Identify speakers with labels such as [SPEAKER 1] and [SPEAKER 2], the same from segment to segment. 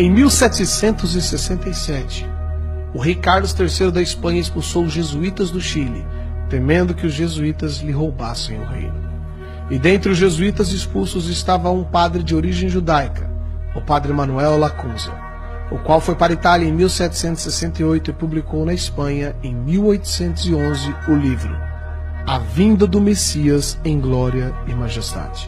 [SPEAKER 1] Em 1767, o rei Carlos III da Espanha expulsou os jesuítas do Chile, temendo que os jesuítas lhe roubassem o reino. E dentre os jesuítas expulsos estava um padre de origem judaica, o padre Manuel Lacunza, o qual foi para a Itália em 1768 e publicou na Espanha, em 1811, o livro A Vinda do Messias em Glória e Majestade.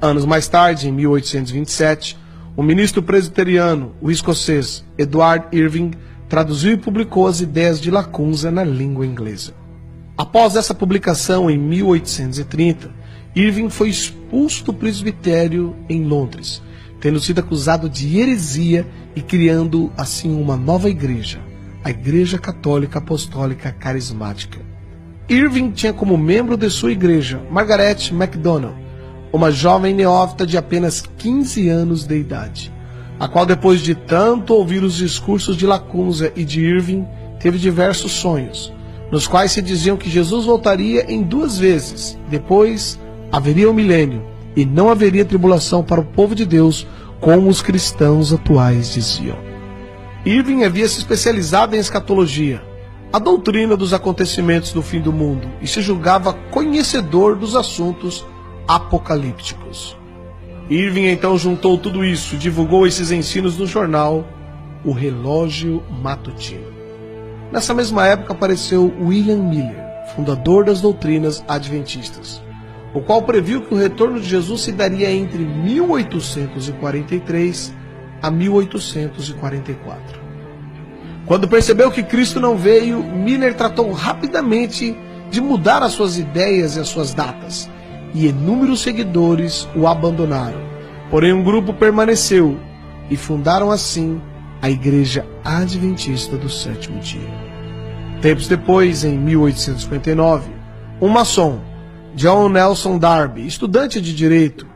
[SPEAKER 1] Anos mais tarde, em 1827, o ministro presbiteriano, o escocês Edward Irving, traduziu e publicou as ideias de Lacunza na língua inglesa. Após essa publicação, em 1830, Irving foi expulso do presbitério em Londres, tendo sido acusado de heresia e criando assim uma nova igreja, a Igreja Católica Apostólica Carismática. Irving tinha como membro de sua igreja Margaret MacDonald, uma jovem neófita de apenas 15 anos de idade, a qual, depois de tanto ouvir os discursos de Lacunza e de Irving, teve diversos sonhos, nos quais se diziam que Jesus voltaria em 2 vezes, depois haveria o milênio, e não haveria tribulação para o povo de Deus, como os cristãos atuais diziam. Irving havia se especializado em escatologia, a doutrina dos acontecimentos do fim do mundo, e se julgava conhecedor dos assuntos apocalípticos. Irving então juntou tudo isso e divulgou esses ensinos no jornal O Relógio Matutino. Nessa mesma época apareceu William Miller, fundador das doutrinas adventistas, o qual previu que o retorno de Jesus se daria entre 1843 a 1844. Quando percebeu que Cristo não veio, Miller tratou rapidamente de mudar as suas ideias e as suas datas, e inúmeros seguidores o abandonaram. Porém, um grupo permaneceu e fundaram assim a Igreja Adventista do Sétimo Dia. Tempos depois, em 1859, um maçom, John Nelson Darby, estudante de direito,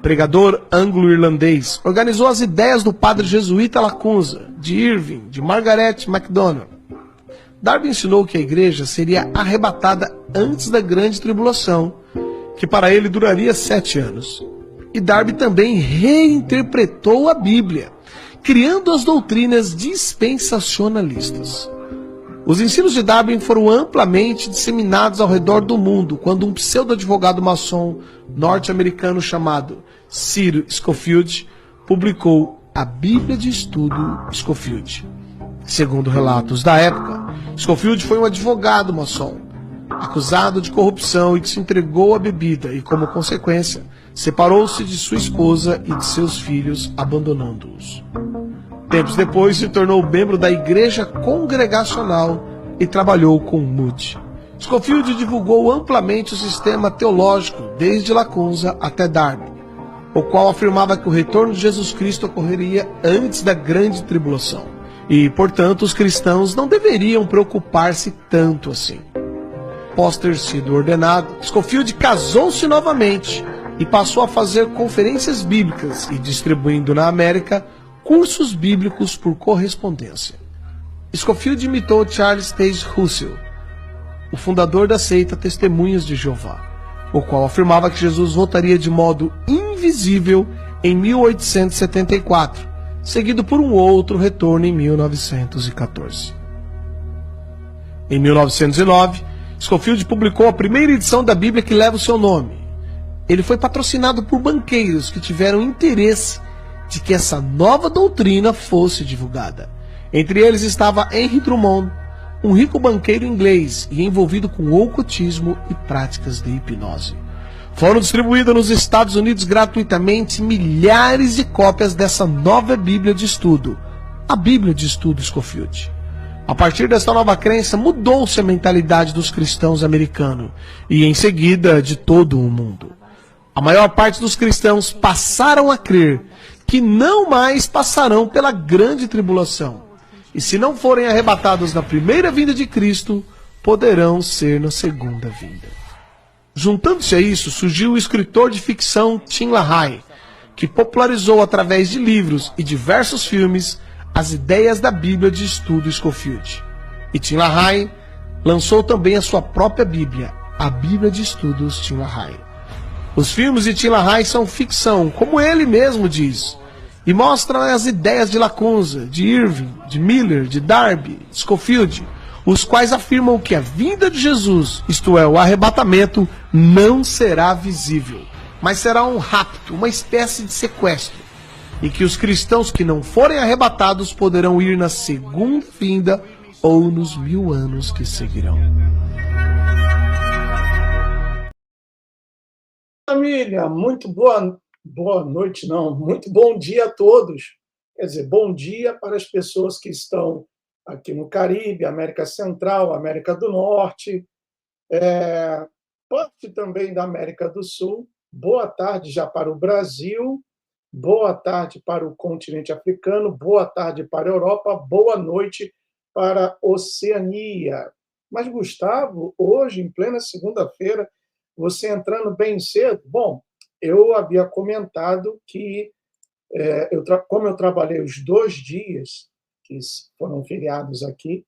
[SPEAKER 1] pregador anglo-irlandês, organizou as ideias do padre jesuíta Lacunza, de Irving, de Margaret MacDonald. Darby ensinou que a igreja seria arrebatada antes da grande tribulação, que para ele duraria 7 anos. E Darby também reinterpretou a Bíblia, criando as doutrinas dispensacionalistas. Os ensinos de Darby foram amplamente disseminados ao redor do mundo quando um pseudo-advogado maçom norte-americano chamado Cyril Scofield publicou a Bíblia de Estudo Scofield. Segundo relatos da época, Scofield foi um advogado maçom, acusado de corrupção e que se entregou à bebida e, como consequência, separou-se de sua esposa e de seus filhos, abandonando-os. Tempos depois, se tornou membro da Igreja Congregacional e trabalhou com Moody. Scofield divulgou amplamente o sistema teológico, desde Lacunza até Darby, o qual afirmava que o retorno de Jesus Cristo ocorreria antes da grande tribulação, e, portanto, os cristãos não deveriam preocupar-se tanto assim. Após ter sido ordenado, Scofield casou-se novamente e passou a fazer conferências bíblicas e distribuindo na América cursos bíblicos por correspondência. Scofield imitou Charles Taze Russell, o fundador da seita Testemunhas de Jeová, o qual afirmava que Jesus voltaria de modo invisível em 1874, seguido por um outro retorno em 1914. Em 1909, Scofield publicou a primeira edição da Bíblia que leva o seu nome. Ele foi patrocinado por banqueiros que tiveram interesse de que essa nova doutrina fosse divulgada. Entre eles estava Henry Drummond, um rico banqueiro inglês e envolvido com ocultismo e práticas de hipnose. Foram distribuídas nos Estados Unidos gratuitamente milhares de cópias dessa nova Bíblia de Estudo, a Bíblia de Estudo Scofield. A partir desta nova crença, mudou-se a mentalidade dos cristãos americanos e, em seguida, de todo o mundo. A maior parte dos cristãos passaram a crer que não mais passarão pela grande tribulação, e se não forem arrebatados na primeira vinda de Cristo, poderão ser na segunda vinda. Juntando-se a isso, surgiu o escritor de ficção Tim LaHaye, que popularizou através de livros e diversos filmes as ideias da Bíblia de Estudo Scofield. E Tim LaHaye lançou também a sua própria Bíblia, a Bíblia de Estudos Tim LaHaye. Os filmes de Tim LaHaye são ficção, como ele mesmo diz, E mostra as ideias de Lacunza, de Irving, de Miller, de Darby, de Scofield, os quais afirmam que a vinda de Jesus, isto é, o arrebatamento, não será visível, mas será um rapto, uma espécie de sequestro, e que os cristãos que não forem arrebatados poderão ir na segunda vinda ou nos 1000 anos que seguirão.
[SPEAKER 2] Família, muito boa noite, não, muito bom dia a todos. Quer dizer, bom dia para as pessoas que estão aqui no Caribe, América Central, América do Norte, parte também da América do Sul. Boa tarde já para o Brasil, boa tarde para o continente africano, boa tarde para a Europa, boa noite para a Oceania. Mas, Gustavo, hoje, em plena segunda-feira, você entrando bem cedo, bom, eu havia comentado que, como eu trabalhei os 2 dias que foram feriados aqui,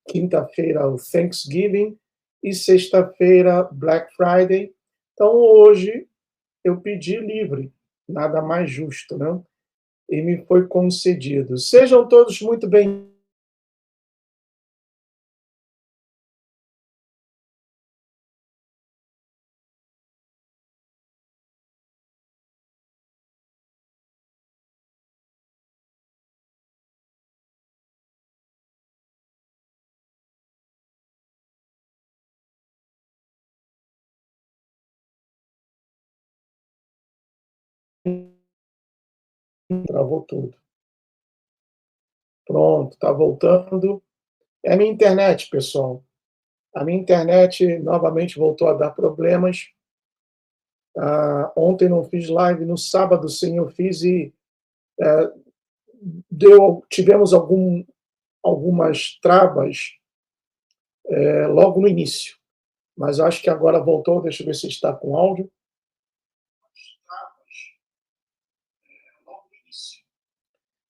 [SPEAKER 2] quinta-feira o Thanksgiving e sexta-feira Black Friday, então hoje eu pedi livre, nada mais justo, né? E me foi concedido. Sejam todos muito bem-vindos. Travou tudo. Pronto, está voltando. É a minha internet, pessoal. A minha internet novamente voltou a dar problemas. Ontem não fiz live, no sábado sim eu fiz e tivemos algumas travas logo no início. Mas acho que agora voltou, deixa eu ver se está com áudio.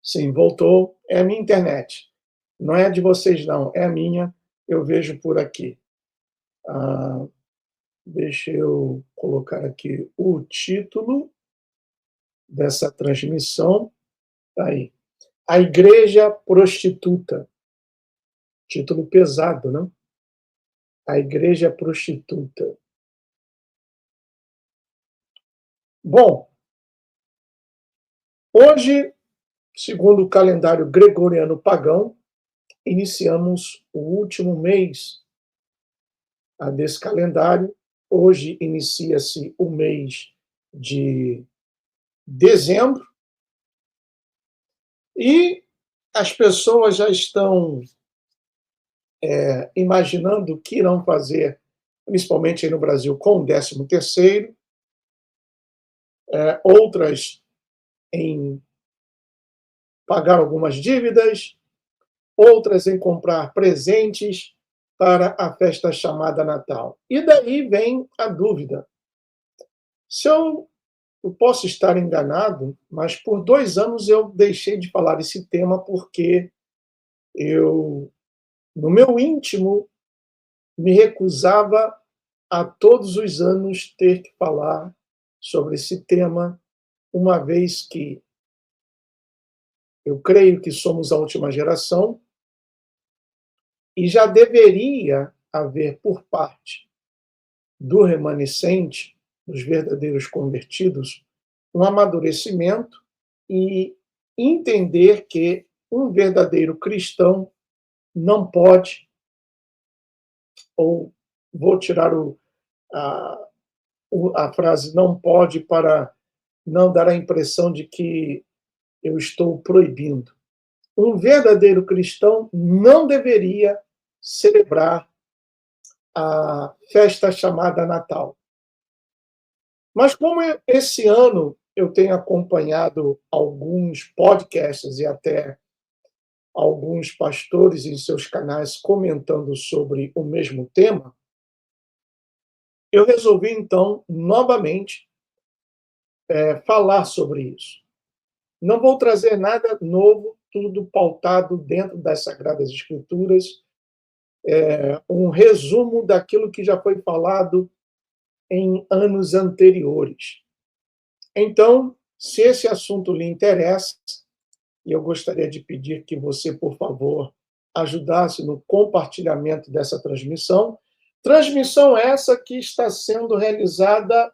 [SPEAKER 2] Sim, voltou. É a minha internet. Não é a de vocês, não. É a minha. Eu vejo por aqui. Deixa eu colocar aqui o título dessa transmissão. Tá aí. A Igreja Prostituta. Título pesado, não? A Igreja Prostituta. Bom, hoje, segundo o calendário gregoriano pagão, iniciamos o último mês desse calendário. Hoje inicia-se o mês de dezembro e as pessoas já estão imaginando o que irão fazer, principalmente aí no Brasil, com o 13º, outras em pagar algumas dívidas, outras em comprar presentes para a festa chamada Natal. E daí vem a dúvida. Se eu posso estar enganado, mas por 2 anos eu deixei de falar esse tema porque eu, no meu íntimo, me recusava a todos os anos ter que falar sobre esse tema, uma vez que eu creio que somos a última geração e já deveria haver por parte do remanescente, dos verdadeiros convertidos, um amadurecimento e entender que um verdadeiro cristão não pode, ou vou tirar a frase não pode para não dar a impressão de que eu estou proibindo. Um verdadeiro cristão não deveria celebrar a festa chamada Natal. Mas como esse ano eu tenho acompanhado alguns podcasts e até alguns pastores em seus canais comentando sobre o mesmo tema, eu resolvi, então, novamente, falar sobre isso. Não vou trazer nada novo, tudo pautado dentro das Sagradas Escrituras, um resumo daquilo que já foi falado em anos anteriores. Então, Se esse assunto lhe interessa, e eu gostaria de pedir que você, por favor, ajudasse no compartilhamento dessa transmissão. Transmissão essa que está sendo realizada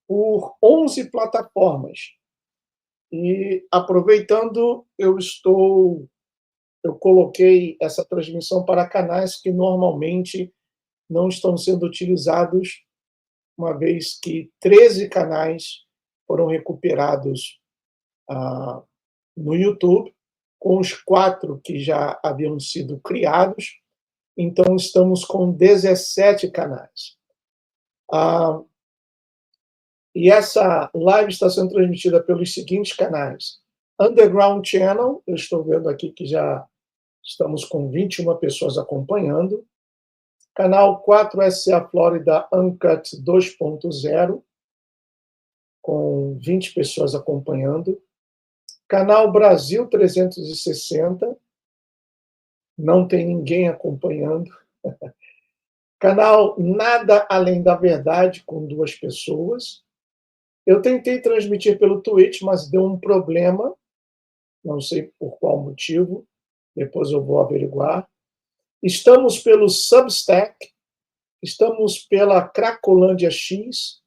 [SPEAKER 2] por 11 plataformas. E, aproveitando, eu coloquei essa transmissão para canais que normalmente não estão sendo utilizados, uma vez que 13 canais foram recuperados no YouTube, com os 4 que já haviam sido criados. Então, estamos com 17 canais. E essa live está sendo transmitida pelos seguintes canais. Underground Channel, eu estou vendo aqui que já estamos com 21 pessoas acompanhando. Canal 4SA Flórida Uncut 2.0, com 20 pessoas acompanhando. Canal Brasil 360, não tem ninguém acompanhando. Canal Nada Além da Verdade, com 2 pessoas. Eu tentei transmitir pelo Twitch, mas deu um problema, não sei por qual motivo, depois eu vou averiguar. Estamos pelo Substack, estamos pela Cracolândia X,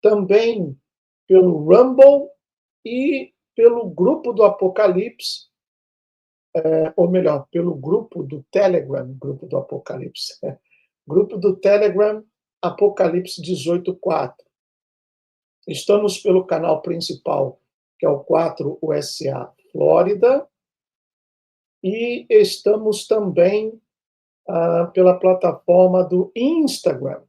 [SPEAKER 2] também pelo Rumble e pelo Grupo do Apocalipse, ou melhor, pelo grupo do Telegram, Grupo do Apocalipse. Grupo do Telegram, Apocalipse 18.4. Estamos pelo canal principal, que é o 4USA Flórida, e estamos também pela plataforma do Instagram.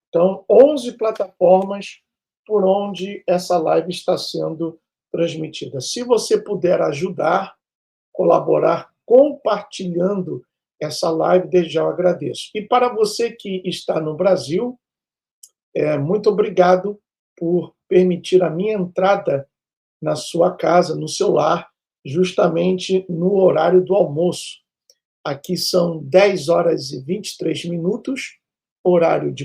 [SPEAKER 2] Então, 11 plataformas por onde essa live está sendo transmitida. Se você puder ajudar, colaborar, compartilhando essa live, desde já eu agradeço. E para você que está no Brasil, muito obrigado por permitir a minha entrada na sua casa, no seu lar, justamente no horário do almoço. Aqui são 10 horas e 23 minutos, horário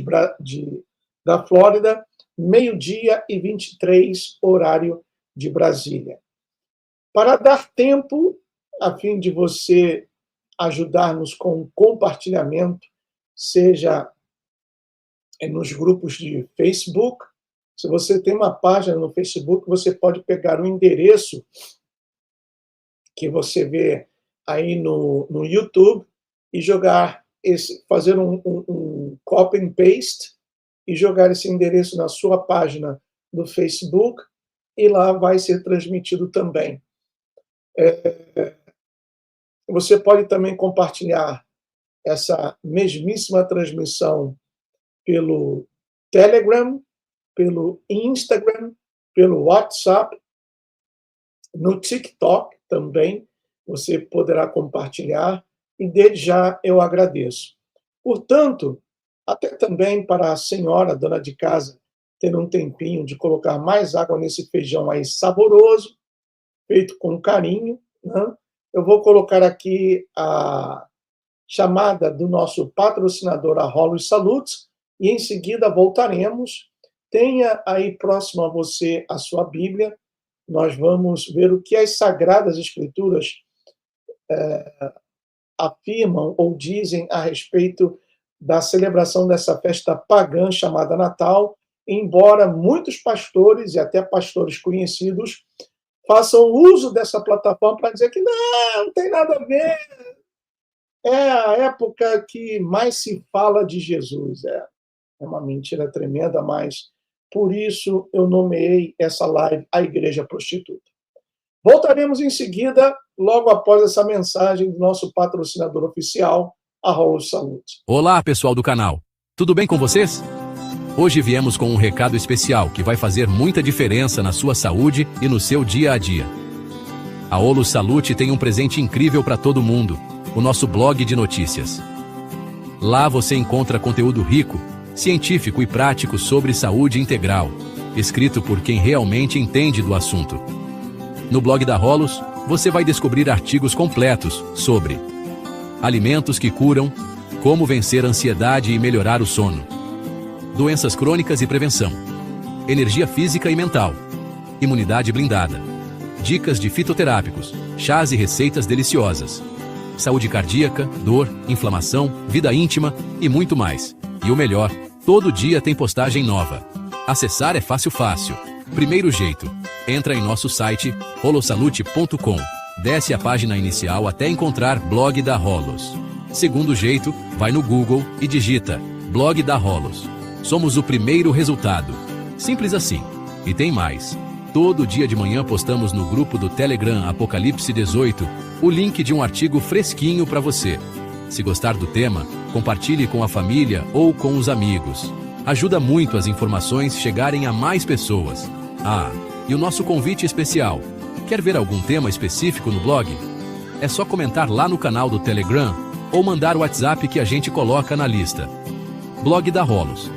[SPEAKER 2] da Flórida, meio-dia e 23, horário de Brasília. Para dar tempo, a fim de você ajudar-nos com o compartilhamento, seja nos grupos de Facebook. Se você tem uma página no Facebook, você pode pegar o endereço que você vê aí no YouTube e fazer um copy and paste e jogar esse endereço na sua página do Facebook, e lá vai ser transmitido também. Você pode também compartilhar essa mesmíssima transmissão pelo Telegram, pelo Instagram, pelo WhatsApp, no TikTok também você poderá compartilhar, e desde já eu agradeço. Portanto, até também para a senhora, dona de casa, ter um tempinho de colocar mais água nesse feijão aí saboroso, feito com carinho, né? Eu vou colocar aqui a chamada do nosso patrocinador, a Hollos Salutes, e em seguida voltaremos. Tenha aí próximo a você a sua Bíblia. Nós vamos ver o que as Sagradas Escrituras afirmam ou dizem a respeito da celebração dessa festa pagã chamada Natal, embora muitos pastores e até pastores conhecidos façam uso dessa plataforma para dizer que não tem nada a ver. É a época que mais se fala de Jesus. É uma mentira tremenda, mas por isso eu nomeei essa live A Igreja Prostituta. Voltaremos em seguida, logo após essa mensagem do nosso patrocinador oficial, a Hollos Salutes.
[SPEAKER 3] Olá, pessoal do canal. Tudo bem com vocês? Hoje viemos com um recado especial que vai fazer muita diferença na sua saúde e no seu dia a dia. A Hollos Salute tem um presente incrível para todo mundo, o nosso blog de notícias. Lá você encontra conteúdo rico, científico e prático sobre saúde integral, escrito por quem realmente entende do assunto. No blog da Hollos, você vai descobrir artigos completos sobre alimentos que curam, como vencer a ansiedade e melhorar o sono, doenças crônicas e prevenção, energia física e mental, imunidade blindada, dicas de fitoterápicos, chás e receitas deliciosas, saúde cardíaca, dor, inflamação, vida íntima e muito mais. E o melhor, todo dia tem postagem nova. Acessar é fácil. Primeiro jeito, entra em nosso site holosalute.com. Desce a página inicial até encontrar Blog da Holos. Segundo jeito, vai no Google e digita Blog da Holos. Somos o primeiro resultado. Simples assim. E tem mais. Todo dia de manhã postamos no grupo do Telegram Apocalipse 18 o link de um artigo fresquinho para você. Se gostar do tema, compartilhe com a família ou com os amigos. Ajuda muito as informações chegarem a mais pessoas. Ah, e o nosso convite especial. Quer ver algum tema específico no blog? É só comentar lá no canal do Telegram ou mandar o WhatsApp que a gente coloca na lista. Blog da Holos.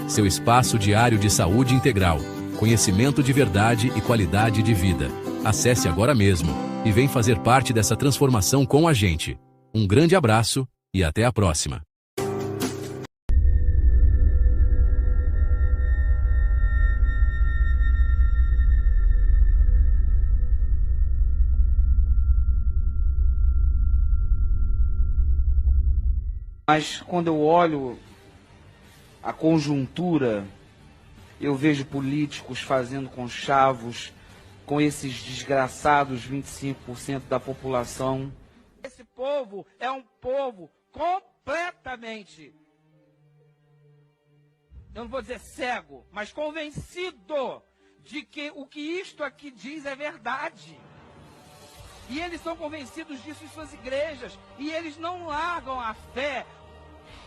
[SPEAKER 3] Seu espaço diário de saúde integral, conhecimento de verdade e qualidade de vida. Acesse agora mesmo e vem fazer parte dessa transformação com a gente. Um grande abraço e até a próxima.
[SPEAKER 4] Mas quando eu olho a conjuntura, eu vejo políticos fazendo conchavos com esses desgraçados 25% da população. Esse povo é um povo completamente, eu não vou dizer cego, mas convencido de que o que isto aqui diz é verdade. E eles são convencidos disso em suas igrejas. E eles não largam a fé.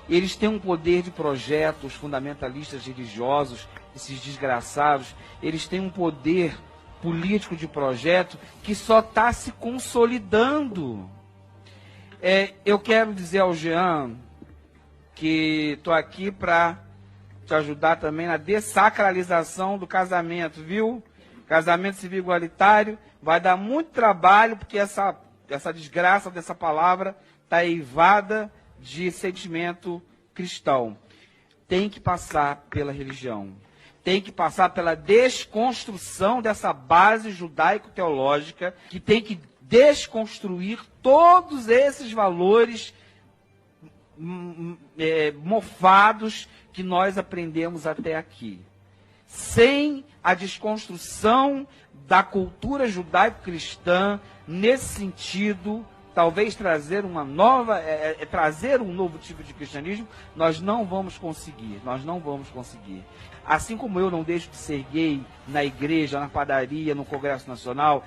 [SPEAKER 4] Eles têm um poder de projetos fundamentalistas religiosos, esses desgraçados. Eles têm um poder político de projeto que só está se consolidando. Eu quero dizer ao Jean que estou aqui para te ajudar também na dessacralização do casamento, viu? Casamento civil igualitário vai dar muito trabalho, porque essa desgraça dessa palavra está eivada de sentimento cristão. Tem que passar pela religião. Tem que passar pela desconstrução dessa base judaico-teológica, que tem que desconstruir todos esses valores mofados que nós aprendemos até aqui. Sem a desconstrução da cultura judaico-cristã, nesse sentido, talvez trazer uma nova, trazer um novo tipo de cristianismo, nós não vamos conseguir. Assim como eu não deixo de ser gay na igreja, na padaria, no Congresso Nacional,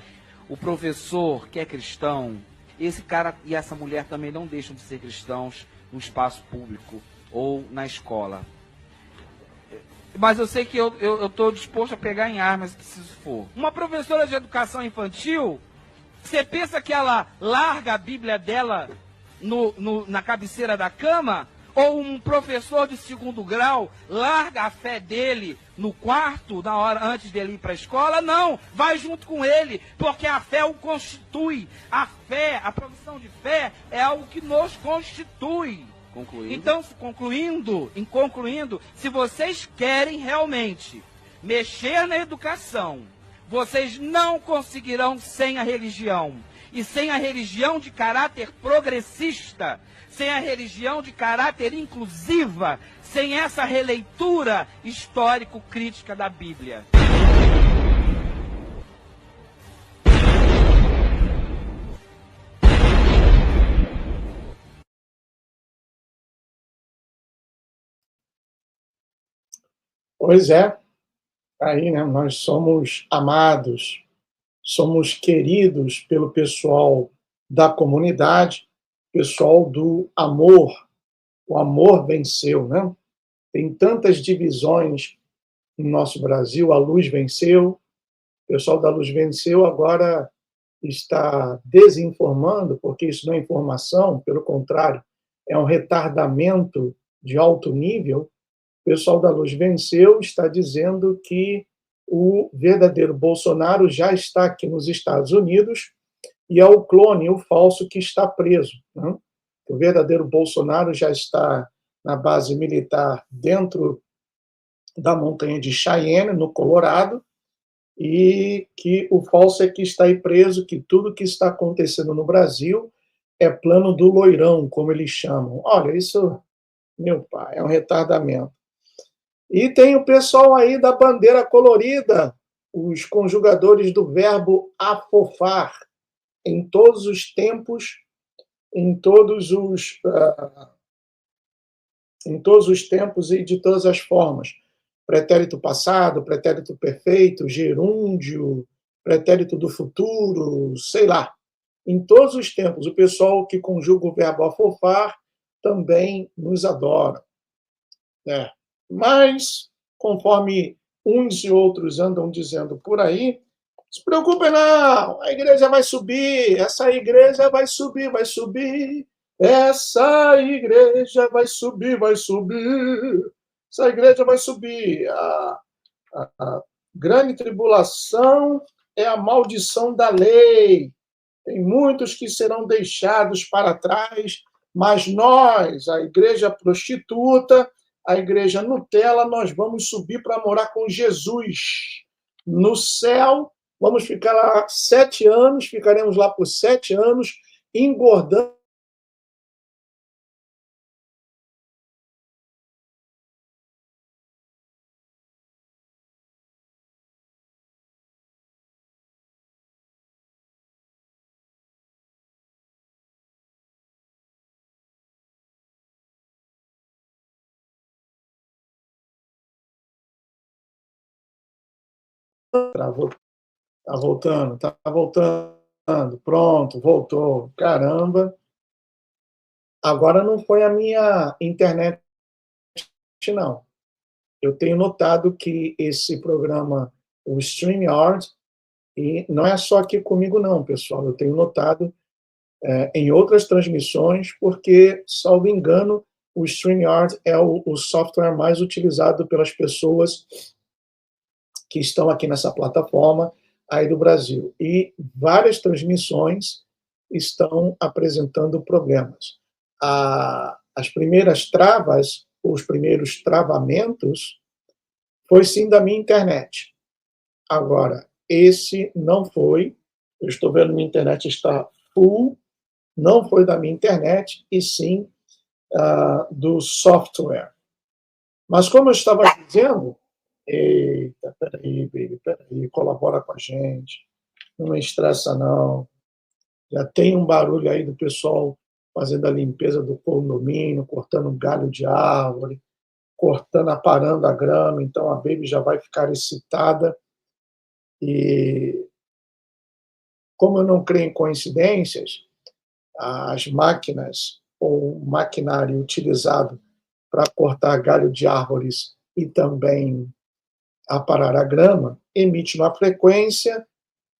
[SPEAKER 4] o professor que é cristão, esse cara e essa mulher também não deixam de ser cristãos no espaço público ou na escola. Mas eu sei que eu estou disposto a pegar em armas se preciso for. Uma professora de educação infantil, você pensa que ela larga a Bíblia dela na cabeceira da cama? Ou um professor de segundo grau larga a fé dele no quarto, na hora antes dele ir para a escola? Não, vai junto com ele, porque a fé o constitui. A fé, a profissão de fé é algo que nos constitui.
[SPEAKER 5] Concluindo.
[SPEAKER 4] Então, concluindo, se vocês querem realmente mexer na educação, vocês não conseguirão sem a religião. E sem a religião de caráter progressista, sem a religião de caráter inclusiva, sem essa releitura histórico-crítica da Bíblia.
[SPEAKER 2] Pois é, aí, né, nós somos amados, somos queridos pelo pessoal da comunidade, pessoal do amor. O amor venceu, né? Tem tantas divisões no nosso Brasil, a luz venceu, o pessoal da luz venceu, agora está desinformando, porque isso não é informação, pelo contrário, é um retardamento de alto nível. O pessoal da luz venceu, está dizendo que o verdadeiro Bolsonaro já está aqui nos Estados Unidos e é o clone, o falso, que está preso, né? O verdadeiro Bolsonaro já está na base militar dentro da montanha de Cheyenne, no Colorado, e que o falso é que está aí preso, que tudo que está acontecendo no Brasil é plano do loirão, como eles chamam. Olha, isso, meu pai, é um retardamento. E tem o pessoal aí da bandeira colorida, os conjugadores do verbo afofar, em todos os tempos, em todos os tempos e de todas as formas. Pretérito passado, pretérito perfeito, gerúndio, pretérito do futuro, sei lá. Em todos os tempos, o pessoal que conjuga o verbo afofar também nos adora. Né? Mas, conforme uns e outros andam dizendo por aí, não se preocupe não, a igreja vai subir, essa igreja vai subir, vai subir, essa igreja vai subir, vai subir, essa igreja vai subir. A grande tribulação é a maldição da lei. Tem muitos que serão deixados para trás, mas nós, a igreja prostituta, a igreja Nutella, nós vamos subir para morar com Jesus no céu. Vamos ficar lá 7 anos, ficaremos lá por 7 anos, engordando. Travou. Tá voltando, tá voltando. Pronto, voltou. Caramba. Agora não foi a minha internet, não. Eu tenho notado que esse programa, o StreamYard, e não é só aqui comigo, não, pessoal. Eu tenho notado em outras transmissões, porque, salvo engano, o StreamYard é o software mais utilizado pelas pessoas que estão aqui nessa plataforma aí do Brasil. E várias transmissões estão apresentando problemas. As primeiras travas, os primeiros travamentos, foi sim da minha internet. Agora, esse não foi. Eu estou vendo minha internet está full. Não foi da minha internet, e sim do software. Mas como eu estava dizendo, eita, peraí, baby, peraí, colabora com a gente, não me estressa não. Já tem um barulho aí do pessoal fazendo a limpeza do condomínio, cortando galho de árvore, aparando a grama, então a baby já vai ficar excitada. E como eu não creio em coincidências, as máquinas ou maquinário utilizado para cortar galho de árvores e também aparar a grama emite uma frequência,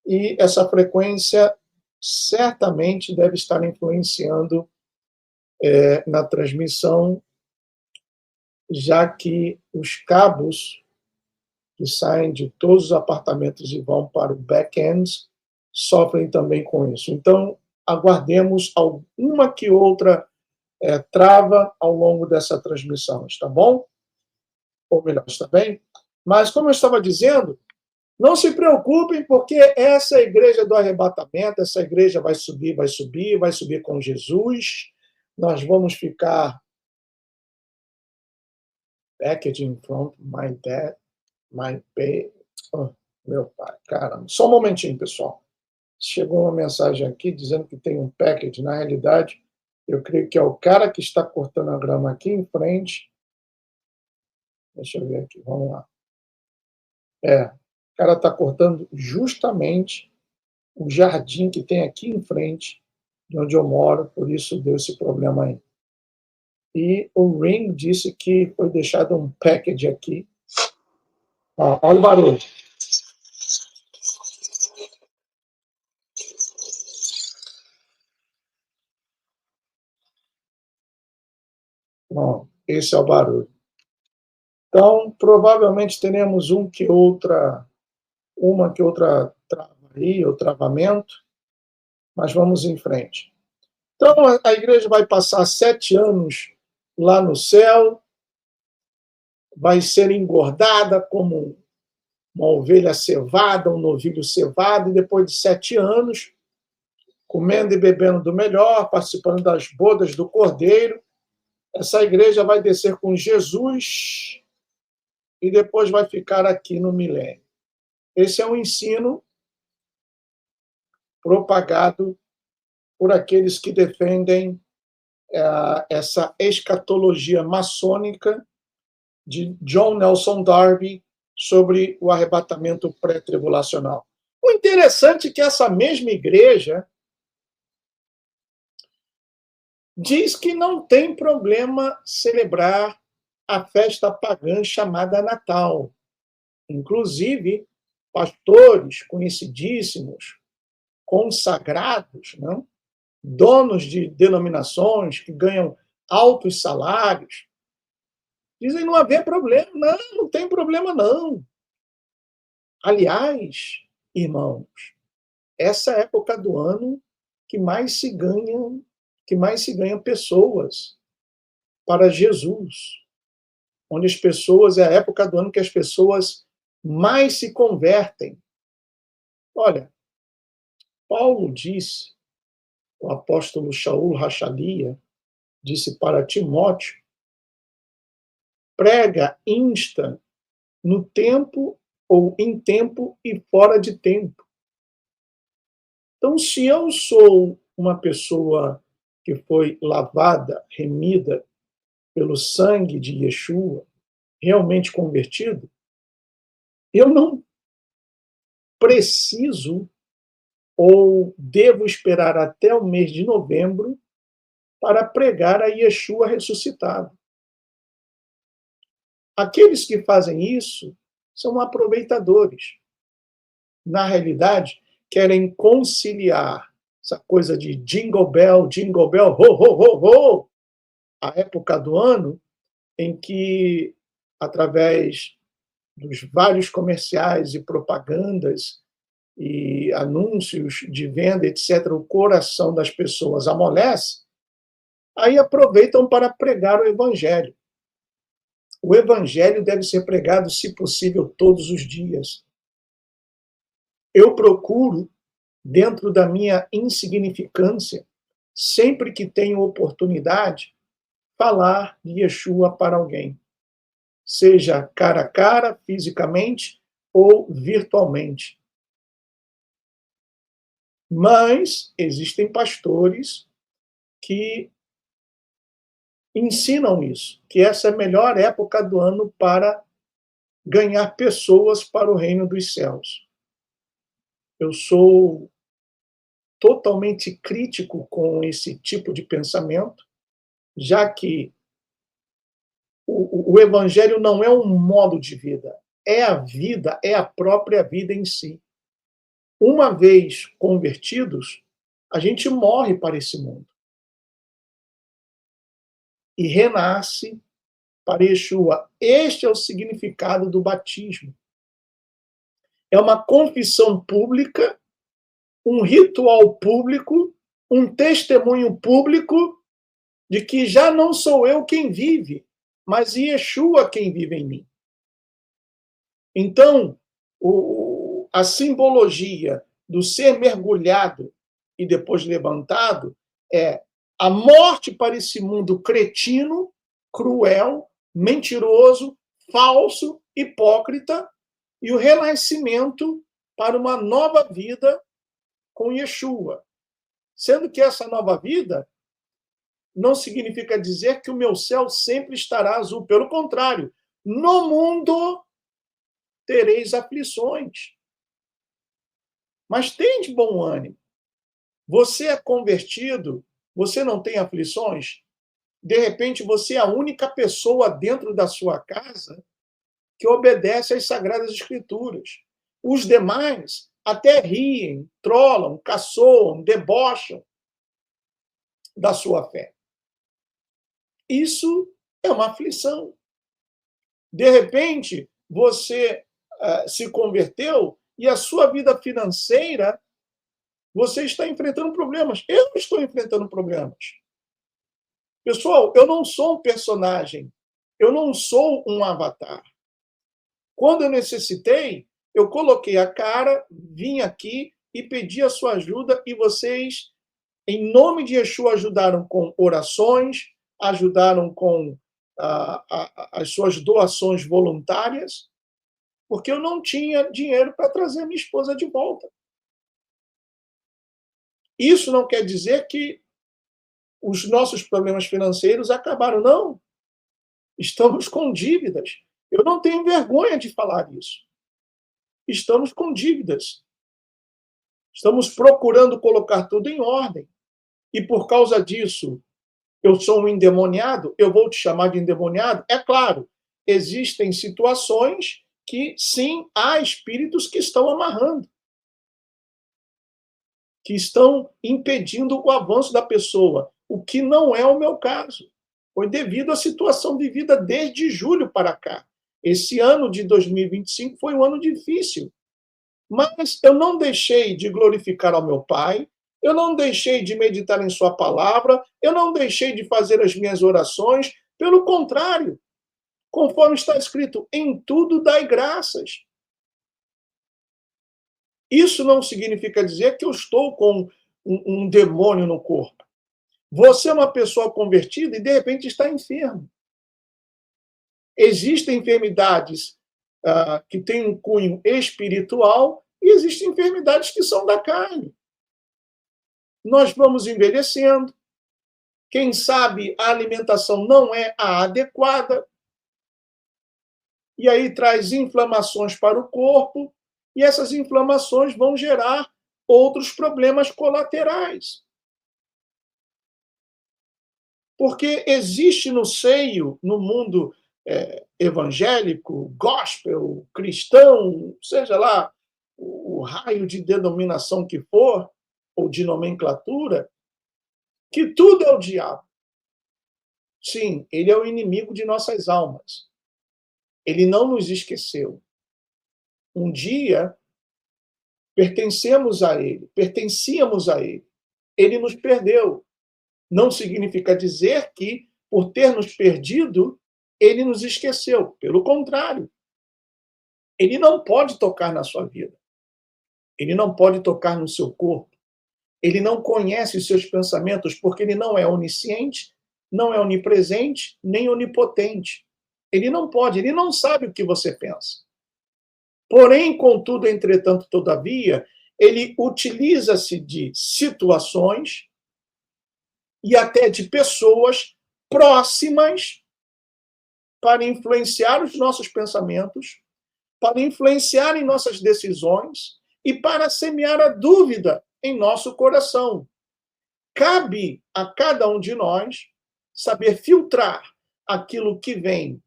[SPEAKER 2] e essa frequência certamente deve estar influenciando na transmissão, já que os cabos que saem de todos os apartamentos e vão para o back-end sofrem também com isso. Então, aguardemos alguma que outra trava ao longo dessa transmissão, está bom? Ou melhor, está bem? Mas, como eu estava dizendo, não se preocupem, porque essa igreja do arrebatamento, essa igreja vai subir, vai subir, vai subir com Jesus. Nós vamos ficar packaging from my dad, my pay. Oh, meu pai, caramba. Só um momentinho, pessoal. Chegou uma mensagem aqui dizendo que tem um package. Na realidade, eu creio que é o cara que está cortando a grama aqui em frente. Deixa eu ver aqui, vamos lá. O cara está cortando justamente o jardim que tem aqui em frente de onde eu moro, por isso deu esse problema aí. E o Ring disse que foi deixado um package aqui. Olha o barulho. Bom, esse é o barulho. Então, provavelmente teremos uma que outra trava aí, ou travamento, mas vamos em frente. Então, a igreja vai passar 7 anos lá no céu, vai ser engordada como uma ovelha cevada, um novilho cevado, e depois de 7 anos, comendo e bebendo do melhor, participando das bodas do Cordeiro, essa igreja vai descer com Jesus e depois vai ficar aqui no milênio. Esse é um ensino propagado por aqueles que defendem essa escatologia maçônica de John Nelson Darby sobre o arrebatamento pré-tribulacional. O interessante é que essa mesma igreja diz que não tem problema celebrar a festa pagã chamada Natal. Inclusive, pastores conhecidíssimos, consagrados, não? Donos de denominações que ganham altos salários, dizem não haver problema. Não, não tem problema, não. Aliás, irmãos, essa época do ano que mais se ganham pessoas para Jesus, onde as pessoas, é a época do ano que as pessoas mais se convertem. Olha, Paulo disse, o apóstolo Shaul Rachalia disse para Timóteo, prega, insta, no tempo ou em tempo e fora de tempo. Então, se eu sou uma pessoa que foi lavada, remida pelo sangue de Yeshua, realmente convertido, eu não preciso ou devo esperar até o mês de novembro para pregar a Yeshua ressuscitado. Aqueles que fazem isso são aproveitadores. Na realidade, querem conciliar essa coisa de jingle bell, ho, ho, ho, ho, a época do ano em que, através dos vários comerciais e propagandas e anúncios de venda, etc., o coração das pessoas amolece, aí aproveitam para pregar o evangelho. O evangelho deve ser pregado, se possível, todos os dias. Eu procuro, dentro da minha insignificância, sempre que tenho oportunidade, falar de Yeshua para alguém. Seja cara a cara, fisicamente, ou virtualmente. Mas existem pastores que ensinam isso, que essa é a melhor época do ano para ganhar pessoas para o reino dos céus. Eu sou totalmente crítico com esse tipo de pensamento, já que o evangelho não é um modo de vida, é a vida, é a própria vida em si. Uma vez convertidos, a gente morre para esse mundo. E renasce para Yeshua. Este é o significado do batismo. É uma confissão pública, um ritual público, um testemunho público de que já não sou eu quem vive, mas Yeshua quem vive em mim. Então, a simbologia do ser mergulhado e depois levantado é a morte para esse mundo cretino, cruel, mentiroso, falso, hipócrita, e o renascimento para uma nova vida com Yeshua. Sendo que essa nova vida não significa dizer que o meu céu sempre estará azul. Pelo contrário, no mundo tereis aflições. Mas tem de bom ânimo. Você é convertido, você não tem aflições? De repente, você é a única pessoa dentro da sua casa que obedece às Sagradas Escrituras. Os demais até riem, trollam, caçoam, debocham da sua fé. Isso é uma aflição. De repente, você se converteu e a sua vida financeira, você está enfrentando problemas. Eu estou enfrentando problemas. Pessoal, eu não sou um personagem Eu não sou um avatar. Quando eu necessitei, eu coloquei a cara, vim aqui e pedi a sua ajuda, e vocês, em nome de Yeshua, ajudaram com orações, ajudaram com as suas doações voluntárias, porque eu não tinha dinheiro para trazer minha esposa de volta. Isso não quer dizer que os nossos problemas financeiros acabaram, não. Estamos com dívidas. Eu não tenho vergonha de falar isso. Estamos com dívidas. Estamos procurando colocar tudo em ordem. E por causa disso, eu sou um endemoniado? Eu vou te chamar de endemoniado? É claro, existem situações que, sim, há espíritos que estão amarrando, que estão impedindo o avanço da pessoa, o que não é o meu caso. Foi devido à situação vivida desde julho para cá. Esse ano de 2025 foi um ano difícil, mas eu não deixei de glorificar ao meu Pai, eu não deixei de meditar em sua palavra, eu não deixei de fazer as minhas orações, pelo contrário, conforme está escrito, em tudo dai graças. Isso não significa dizer que eu estou com um demônio no corpo. Você é uma pessoa convertida e, de repente, está enfermo. Existem enfermidades que têm um cunho espiritual e existem enfermidades que são da carne. Nós vamos envelhecendo. Quem sabe a alimentação não é a adequada. E aí traz inflamações para o corpo. E essas inflamações vão gerar outros problemas colaterais. Porque existe no seio, no mundo evangélico, gospel, cristão, seja lá o raio de denominação que for, ou de nomenclatura, que tudo é o diabo. Sim, ele é o inimigo de nossas almas. Ele não nos esqueceu. Um dia, pertencíamos a ele. Ele nos perdeu. Não significa dizer que, por ter nos perdido, ele nos esqueceu. Pelo contrário. Ele não pode tocar na sua vida. Ele não pode tocar no seu corpo. Ele não conhece os seus pensamentos, porque ele não é onisciente, não é onipresente, nem onipotente. Ele não pode, ele não sabe o que você pensa. Porém, contudo, entretanto, todavia, ele utiliza-se de situações e até de pessoas próximas para influenciar os nossos pensamentos, para influenciar em nossas decisões e para semear a dúvida em nosso coração. Cabe a cada um de nós saber filtrar aquilo que vem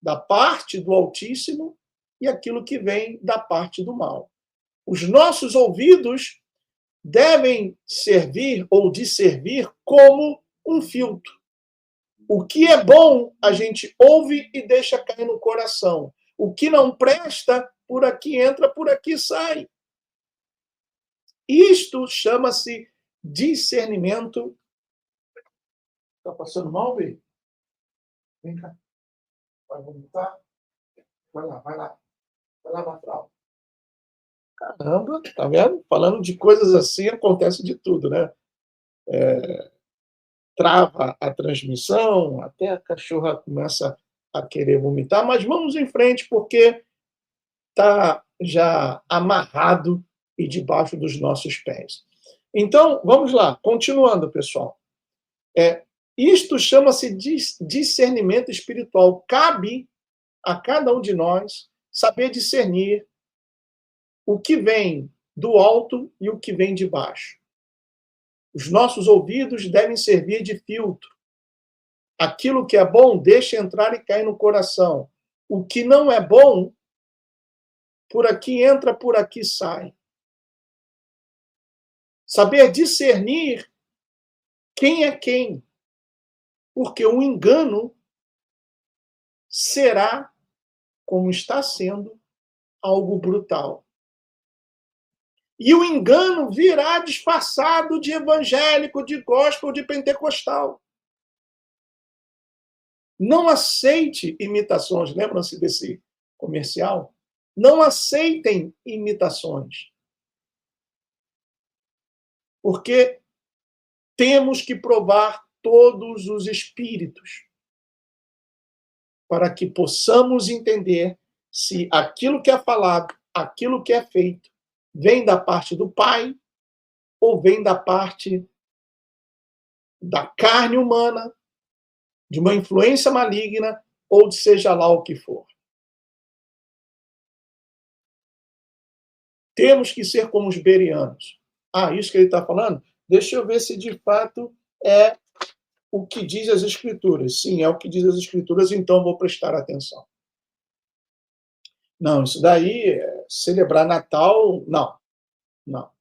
[SPEAKER 2] da parte do Altíssimo e aquilo que vem da parte do mal. Os nossos ouvidos devem servir ou disservir como um filtro. O que é bom, a gente ouve e deixa cair no coração. O que não presta, por aqui entra, por aqui sai. Isto chama-se discernimento. Está passando mal, Bê? Vem cá. Vai vomitar? Vai lá. Vai lá na fralda. Caramba, tá vendo? Falando de coisas assim, acontece de tudo, né? Trava a transmissão, até a cachorra começa a querer vomitar, mas vamos em frente, porque está já amarrado e debaixo dos nossos pés. Então, vamos lá, continuando, pessoal. Isto chama-se discernimento espiritual. Cabe a cada um de nós saber discernir o que vem do alto e o que vem de baixo. Os nossos ouvidos devem servir de filtro. Aquilo que é bom, deixa entrar e cair no coração. O que não é bom, por aqui entra, por aqui sai. Saber discernir quem é quem. Porque o engano será, como está sendo, algo brutal. E o engano virá disfarçado de evangélico, de gospel, de pentecostal. Não aceite imitações. Lembram-se desse comercial? Não aceitem imitações. Porque temos que provar todos os espíritos para que possamos entender se aquilo que é falado, aquilo que é feito, vem da parte do Pai ou vem da parte da carne humana, de uma influência maligna, ou de seja lá o que for. Temos que ser como os berianos. Ah, isso que ele está falando? Deixa eu ver se de fato é o que diz as Escrituras. Sim, é o que diz as Escrituras, então vou prestar atenção. Não, isso daí, celebrar Natal, não. Não.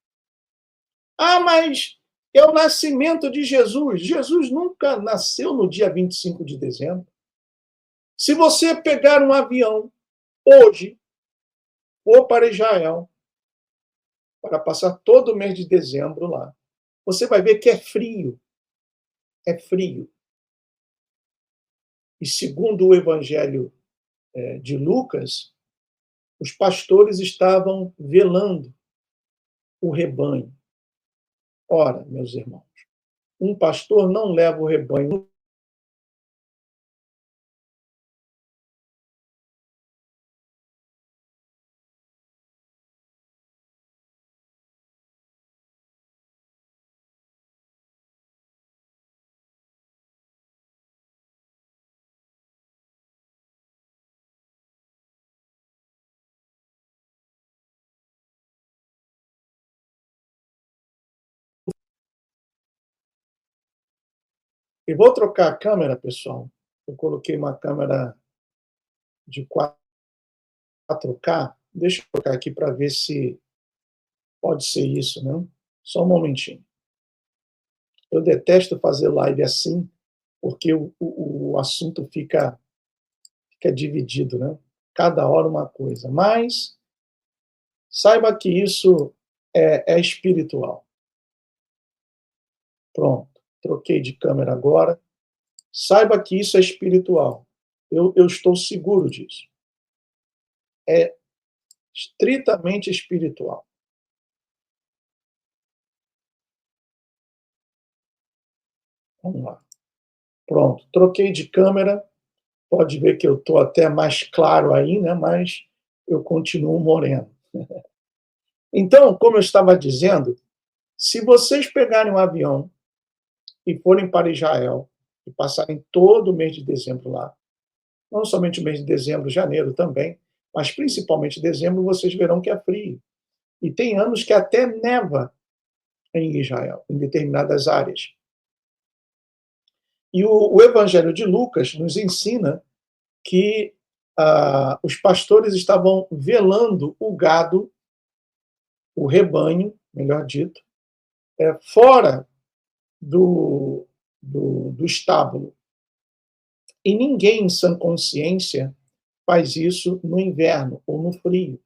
[SPEAKER 2] Ah, mas é o nascimento de Jesus. Jesus nunca nasceu no dia 25 de dezembro. Se você pegar um avião hoje, for para Israel, para passar todo o mês de dezembro lá, você vai ver que é frio. É frio. E segundo o Evangelho de Lucas, os pastores estavam velando o rebanho. Ora, meus irmãos, um pastor não leva o rebanho. Eu vou trocar a câmera, pessoal. Eu coloquei uma câmera de 4K. Deixa eu colocar aqui para ver se pode ser isso, né? Só um momentinho. Eu detesto fazer live assim, porque o assunto fica dividido, né? Cada hora uma coisa. Mas saiba que isso é espiritual. Pronto. Troquei de câmera agora. Saiba que isso é espiritual. Eu estou seguro disso. É estritamente espiritual. Vamos lá. Pronto. Troquei de câmera. Pode ver que eu estou até mais claro aí, né? Mas eu continuo moreno. Então, como eu estava dizendo, se vocês pegarem um avião e forem para Israel e passarem todo o mês de dezembro lá, não somente o mês de dezembro, janeiro também, mas principalmente dezembro, vocês verão que é frio. E tem anos que até neva em Israel, em determinadas áreas. E o Evangelho de Lucas nos ensina que os pastores estavam velando o gado, o rebanho, melhor dito, fora do estábulo. E ninguém em sã consciência faz isso no inverno ou no frio.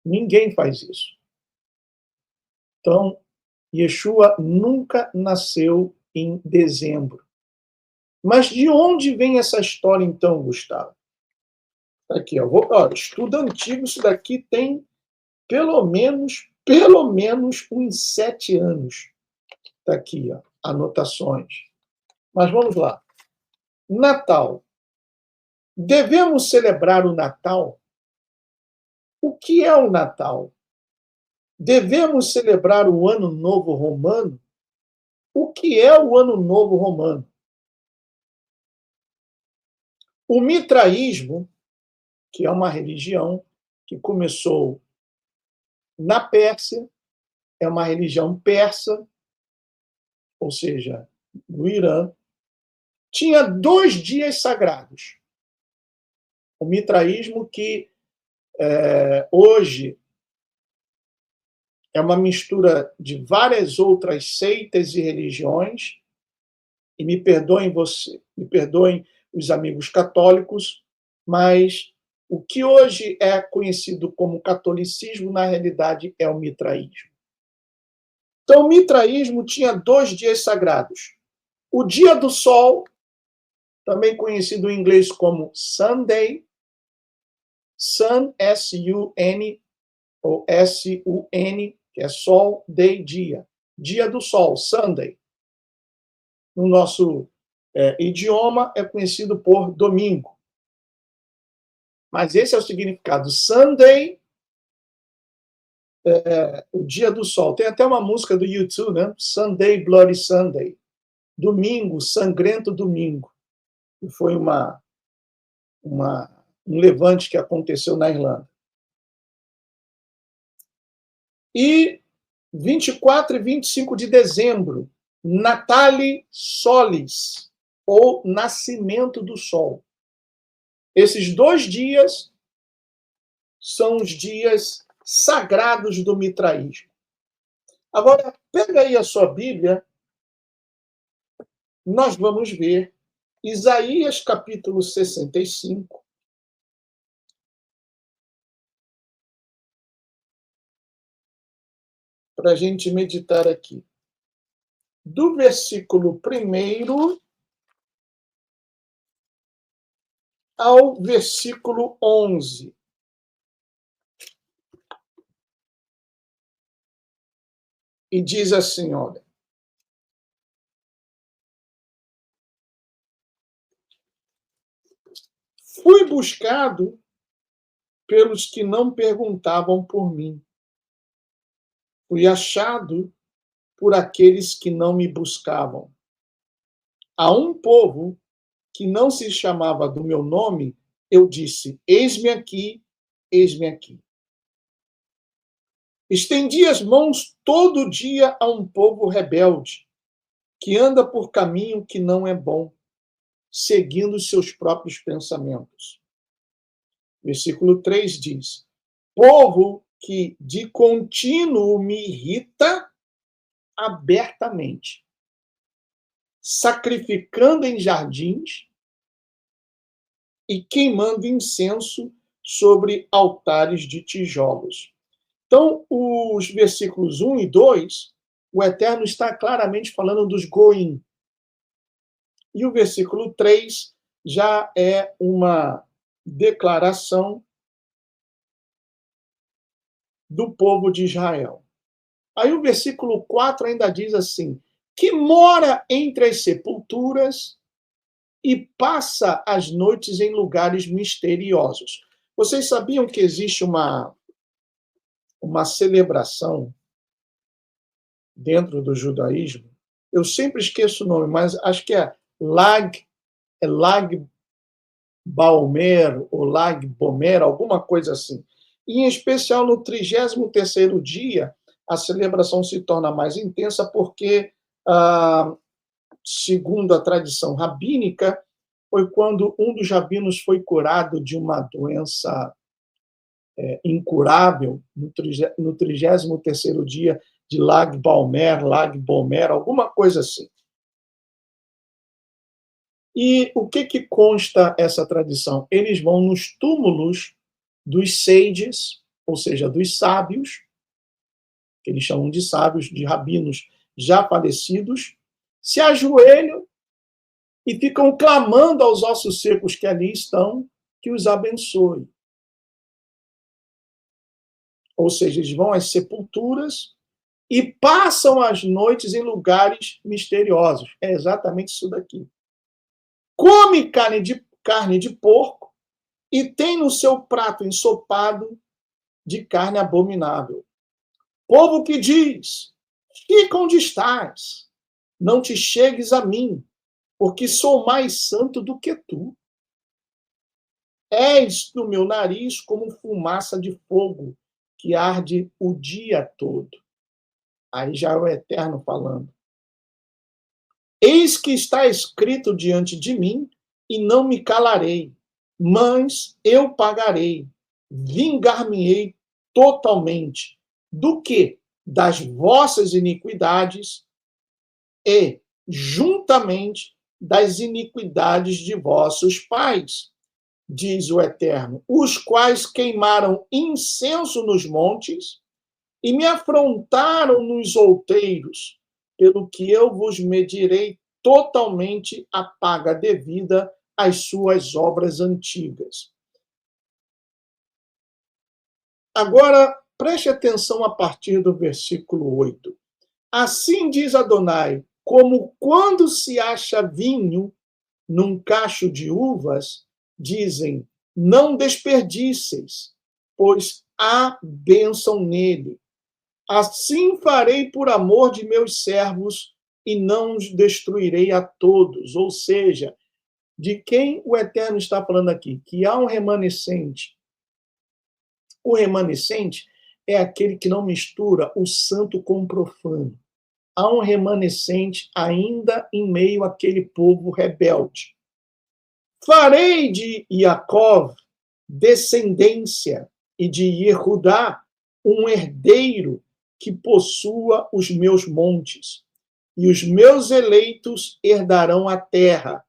[SPEAKER 2] Ninguém faz isso. Então, Yeshua nunca nasceu em dezembro. Mas de onde vem essa história, então, Gustavo? Aqui, ó, estudo antigo, isso daqui tem pelo menos uns 7 anos. Está aqui, ó, anotações. Mas vamos lá. Natal. Devemos celebrar o Natal? O que é o Natal? Devemos celebrar o Ano Novo Romano? O que é o Ano Novo Romano? O mitraísmo, que é uma religião que começou na Pérsia, é uma religião persa, ou seja, no Irã, tinha 2 dias sagrados. O mitraísmo, que hoje é uma mistura de várias outras seitas e religiões, e me perdoem os amigos católicos, mas o que hoje é conhecido como catolicismo, na realidade, é o mitraísmo. Então, o mitraísmo tinha 2 dias sagrados. O dia do sol também conhecido em inglês como Sunday, Sun, S-U-N, ou S-U-N, que é sol, day, dia. Dia do sol, Sunday. No nosso idioma é conhecido por domingo. Mas esse é o significado. Sunday, o dia do sol. Tem até uma música do U2, né? Sunday, Bloody Sunday. Domingo, sangrento domingo. E foi um levante que aconteceu na Irlanda. E 24 e 25 de dezembro, Natale Solis, ou Nascimento do Sol. Esses 2 dias são os dias sagrados do mitraísmo. Agora, pega aí a sua Bíblia, nós vamos ver Isaías capítulo 65. Para a gente meditar aqui. Do versículo 1 ao versículo 11. E diz assim, olha. Fui buscado pelos que não perguntavam por mim. Fui achado por aqueles que não me buscavam. A um povo que não se chamava do meu nome, eu disse, eis-me aqui, eis-me aqui. Estendi as mãos todo dia a um povo rebelde, que anda por caminho que não é bom, seguindo os seus próprios pensamentos. Versículo 3 diz, povo que de contínuo me irrita abertamente, sacrificando em jardins e queimando incenso sobre altares de tijolos. Então, os versículos 1 e 2, o Eterno está claramente falando dos goim. E o versículo 3 já é uma declaração do povo de Israel. Aí o versículo 4 ainda diz assim, que mora entre as sepulturas e passa as noites em lugares misteriosos. Vocês sabiam que existe uma celebração dentro do judaísmo? Eu sempre esqueço o nome, mas acho que é Lag Baomer ou Lag Bomer, alguma coisa assim. E, em especial, no 33º dia, a celebração se torna mais intensa porque, segundo a tradição rabínica, foi quando um dos rabinos foi curado de uma doença incurável, no 33º dia de Lag Bomer, alguma coisa assim. E o que consta essa tradição? Eles vão nos túmulos dos sages, ou seja, dos sábios, que eles chamam de sábios, de rabinos já falecidos, se ajoelham e ficam clamando aos ossos secos que ali estão, que os abençoe. Ou seja, eles vão às sepulturas e passam as noites em lugares misteriosos. É exatamente isso daqui. Come carne de porco e tem no seu prato ensopado de carne abominável. Povo que diz, fica onde estás, não te chegues a mim, porque sou mais santo do que tu. És no meu nariz como fumaça de fogo, que arde o dia todo. Aí já é o Eterno falando. Eis que está escrito diante de mim, e não me calarei, mas eu pagarei, vingar-me-ei totalmente, do que? Das vossas iniquidades e, juntamente, das iniquidades de vossos pais, diz o Eterno, os quais queimaram incenso nos montes e me afrontaram nos outeiros, pelo que eu vos medirei totalmente a paga devida às suas obras antigas. Agora, preste atenção a partir do versículo 8. Assim diz Adonai, como quando se acha vinho num cacho de uvas, dizem, não desperdiceis, pois há bênção nele. Assim farei por amor de meus servos e não os destruirei a todos. Ou seja, de quem o Eterno está falando aqui? Que há um remanescente. O remanescente é aquele que não mistura o santo com o profano. Há um remanescente ainda em meio àquele povo rebelde. Farei de Jacó descendência e de Yehudá um herdeiro que possua os meus montes. E os meus eleitos herdarão a terra,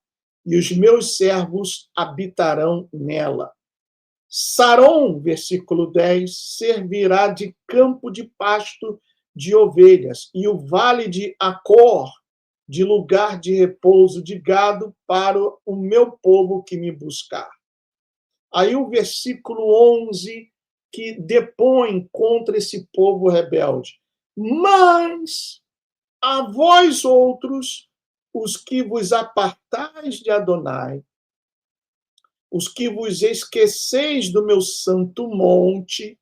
[SPEAKER 2] e os meus servos habitarão nela. Saron, versículo 10, servirá de campo de pasto de ovelhas, e o vale de Acor, de lugar de repouso de gado para o meu povo que me buscar. Aí o versículo 11, que depõe contra esse povo rebelde. Mas a vós outros, os que vos apartais de Adonai, os que vos esqueceis do meu santo monte,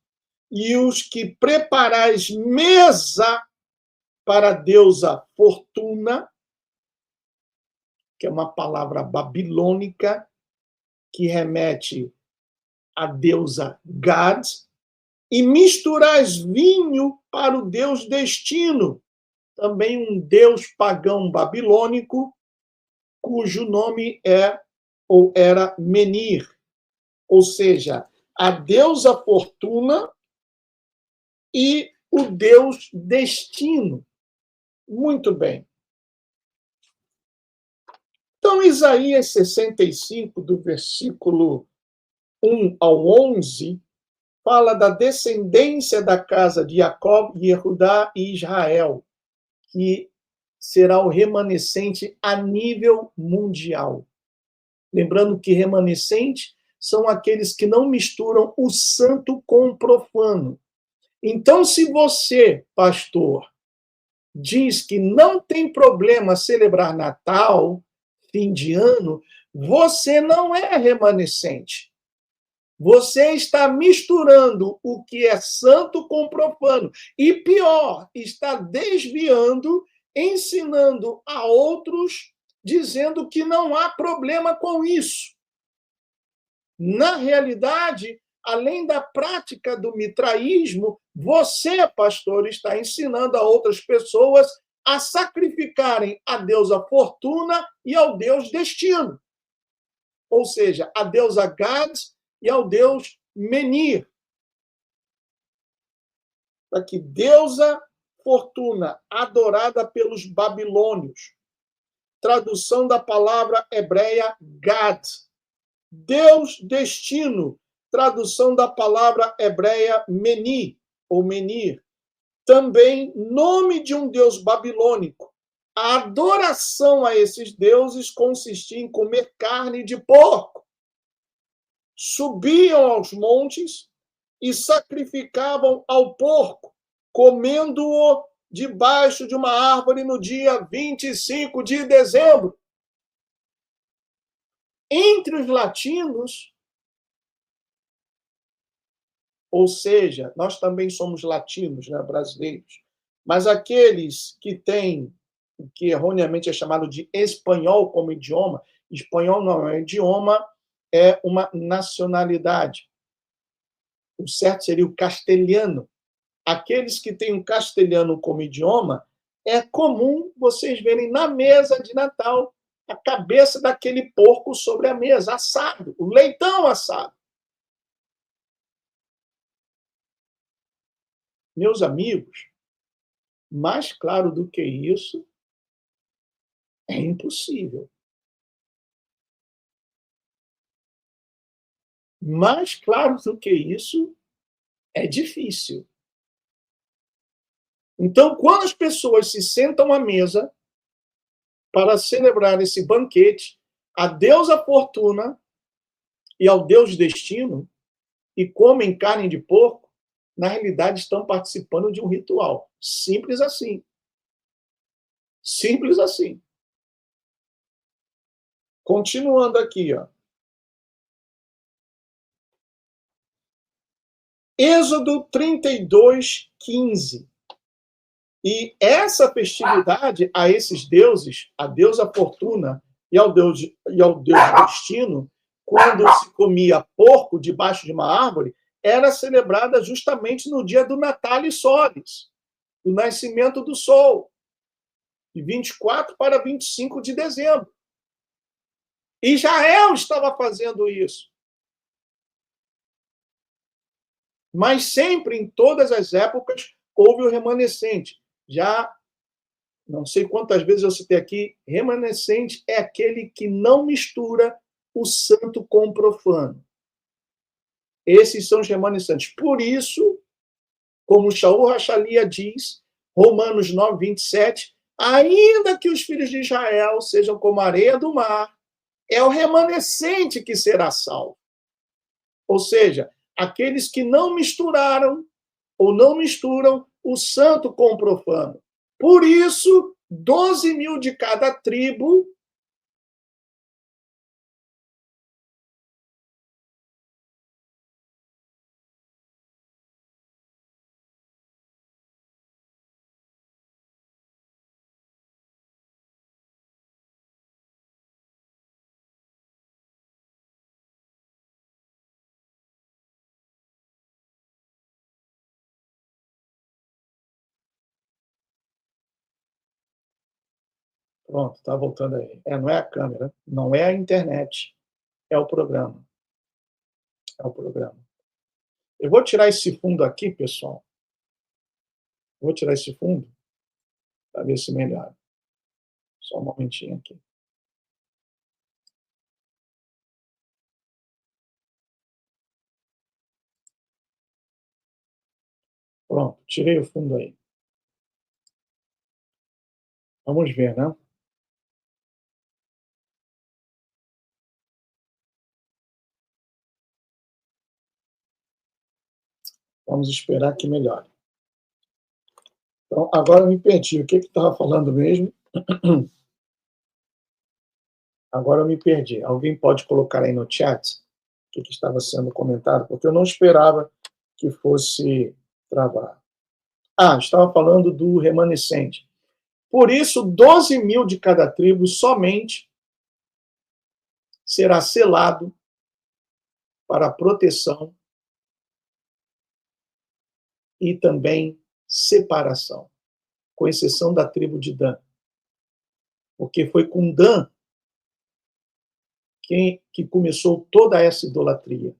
[SPEAKER 2] e os que preparais mesa para a deusa Fortuna, que é uma palavra babilônica que remete à deusa Gad, e misturais vinho para o deus Destino, também um deus pagão babilônico, cujo nome é ou era Menir, ou seja, a deusa Fortuna e o deus Destino. Muito bem. Então, Isaías 65, do versículo 1 ao 11, fala da descendência da casa de Jacó, Yehudá e Israel, que será o remanescente a nível mundial. Lembrando que remanescente são aqueles que não misturam o santo com o profano. Então, se você, pastor, diz que não tem problema celebrar Natal, fim de ano, você não é remanescente. Você está misturando o que é santo com profano. E pior, está desviando, ensinando a outros, dizendo que não há problema com isso. Na realidade, além da prática do mitraísmo, você, pastor, está ensinando a outras pessoas a sacrificarem a deusa Fortuna e ao deus Destino. Ou seja, a deusa Gad e ao deus Menir. Aqui, deusa Fortuna, adorada pelos babilônios. Tradução da palavra hebreia Gad. Deus Destino, tradução da palavra hebreia Meni, ou Menir. Também nome de um deus babilônico. A adoração a esses deuses consistia em comer carne de porco. Subiam aos montes e sacrificavam ao porco, comendo-o debaixo de uma árvore no dia 25 de dezembro. Entre os latinos, ou seja, nós também somos latinos, né, brasileiros, mas aqueles que têm o que erroneamente é chamado de espanhol como idioma, espanhol não é um idioma, é uma nacionalidade. O certo seria o castelhano. Aqueles que têm o castelhano como idioma, é comum vocês verem na mesa de Natal a cabeça daquele porco sobre a mesa, assado, o leitão assado. Meus amigos, mais claro do que isso, é impossível. Mais claro do que isso, é difícil. Então, quando as pessoas se sentam à mesa para celebrar esse banquete a deusa Fortuna e ao deus Destino, e comem carne de porco, na realidade estão participando de um ritual. Simples assim. Simples assim. Continuando aqui, ó. Êxodo 32, 15. E essa festividade a esses deuses, a deusa Fortuna e ao deus Destino, quando se comia porco debaixo de uma árvore, era celebrada justamente no dia do Natalis Solis, do nascimento do sol, de 24 para 25 de dezembro. Israel estava fazendo isso. Mas sempre, em todas as épocas, houve o remanescente. Já, não sei quantas vezes eu citei aqui, remanescente é aquele que não mistura o santo com o profano. Esses são os remanescentes. Por isso, como Shaul Rachalia diz, Romanos 9, 27, ainda que os filhos de Israel sejam como a areia do mar, é o remanescente que será salvo. Ou seja, aqueles que não misturaram ou não misturam o santo com o profano. Por isso, 12.000 de cada tribo Pronto, está voltando aí. Não é a câmera, não é a internet, é o programa. É o programa. Eu vou tirar esse fundo aqui, pessoal. Vou tirar esse fundo para ver se melhora. Só um momentinho aqui. Pronto, tirei o fundo aí. Vamos ver, né? Vamos esperar que melhore. Então, agora eu me perdi. O que estava falando mesmo? Agora eu me perdi. Alguém pode colocar aí no chat o que estava sendo comentado? Porque eu não esperava que fosse travar. Estava falando do remanescente. Por isso, 12.000 de cada tribo somente será selado para proteção e também separação, com exceção da tribo de Dan. Porque foi com Dan que começou toda essa idolatria.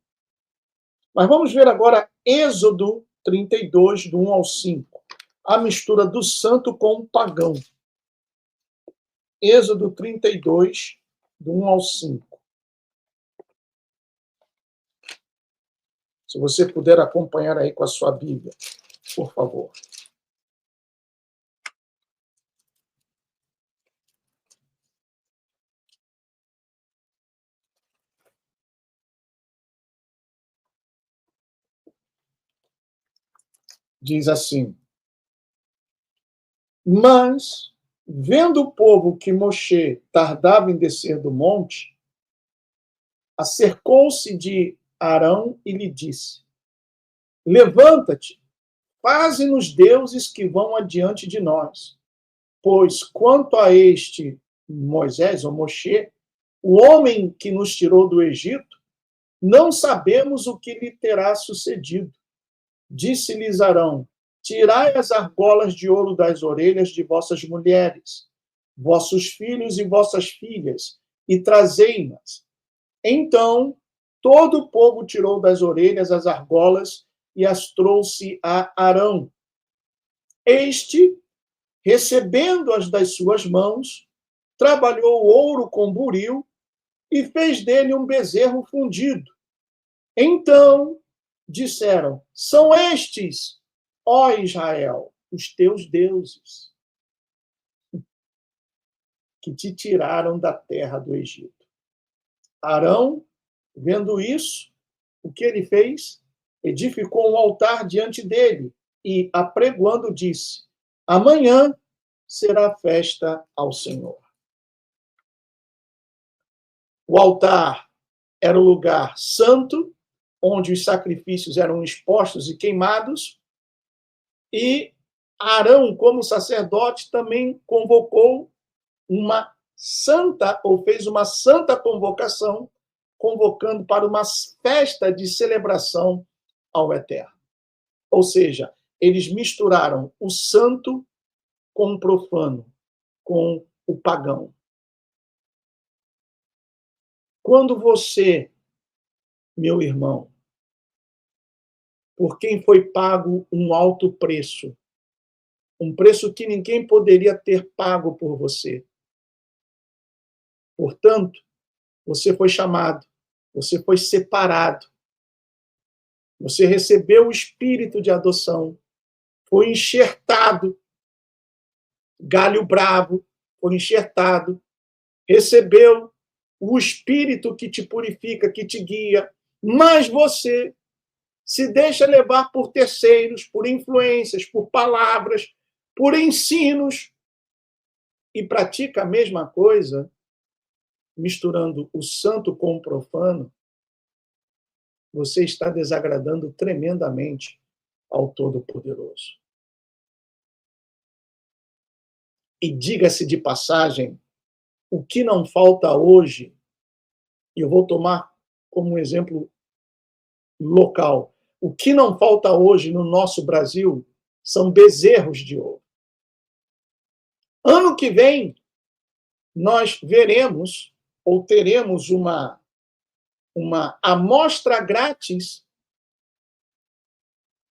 [SPEAKER 2] Mas vamos ver agora Êxodo 32, do 1 ao 5. A mistura do santo com o pagão. Êxodo 32, do 1 ao 5. Se você puder acompanhar aí com a sua Bíblia, por favor. Diz assim: Mas, vendo o povo que Moshe tardava em descer do monte, acercou-se de Arão e lhe disse: Levanta-te, faze-nos deuses que vão adiante de nós. Pois, quanto a este Moisés, ou Moshe, o homem que nos tirou do Egito, não sabemos o que lhe terá sucedido. Disse-lhes Arão: Tirai as argolas de ouro das orelhas de vossas mulheres, vossos filhos e vossas filhas, e trazei-nas. Então, todo o povo tirou das orelhas as argolas e as trouxe a Arão. Este, recebendo-as das suas mãos, trabalhou o ouro com buril e fez dele um bezerro fundido. Então disseram: São estes, ó Israel, os teus deuses, que te tiraram da terra do Egito. Arão, vendo isso, o que ele fez? Edificou um altar diante dele e, apregoando, disse: amanhã será festa ao Senhor. O altar era o lugar santo, onde os sacrifícios eram expostos e queimados, e Arão, como sacerdote, também convocou uma santa, ou fez uma santa convocação, convocando para uma festa de celebração ao Eterno. Ou seja, eles misturaram o santo com o profano, com o pagão. Quando você, meu irmão, por quem foi pago um alto preço, um preço que ninguém poderia ter pago por você. Portanto, você foi chamado, você foi separado, você recebeu o espírito de adoção, foi enxertado, galho bravo, foi enxertado, recebeu o espírito que te purifica, que te guia, mas você se deixa levar por terceiros, por influências, por palavras, por ensinos, e pratica a mesma coisa, misturando o santo com o profano, você está desagradando tremendamente ao Todo-Poderoso. E diga-se de passagem, o que não falta hoje, e eu vou tomar como um exemplo local, o que não falta hoje no nosso Brasil são bezerros de ouro. Ano que vem, nós veremos ou teremos uma amostra grátis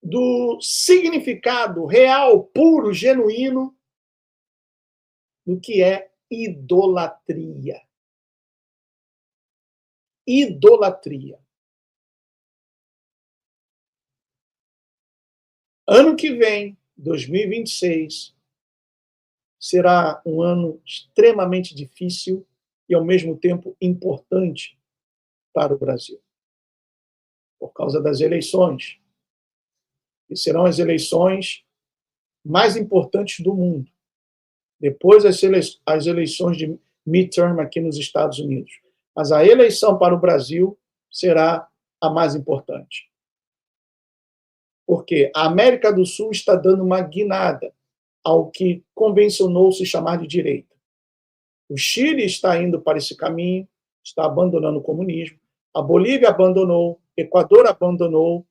[SPEAKER 2] do significado real, puro, genuíno do que é idolatria. Idolatria. Ano que vem, 2026, será um ano extremamente difícil e, ao mesmo tempo, importante para o Brasil, por causa das eleições, que serão as eleições mais importantes do mundo, depois as eleições de midterm aqui nos Estados Unidos. Mas a eleição para o Brasil será a mais importante. Porque a América do Sul está dando uma guinada ao que convencionou-se chamar de direita. O Chile está indo para esse caminho, está abandonando o comunismo. A Bolívia abandonou, Equador abandonou,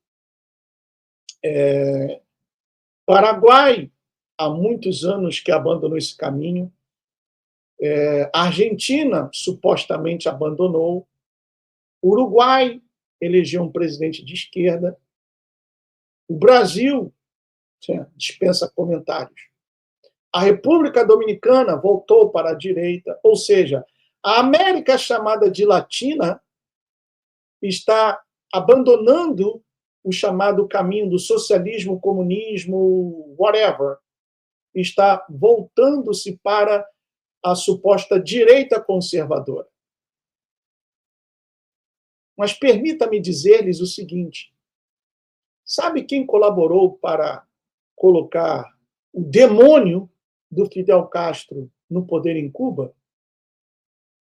[SPEAKER 2] Paraguai, há muitos anos que abandonou esse caminho, a Argentina supostamente abandonou, o Uruguai elegeu um presidente de esquerda, o Brasil dispensa comentários. A República Dominicana voltou para a direita, ou seja, a América chamada de Latina está abandonando o chamado caminho do socialismo, comunismo, whatever. Está voltando-se para a suposta direita conservadora. Mas permita-me dizer-lhes o seguinte: sabe quem colaborou para colocar o demônio do Fidel Castro no poder em Cuba?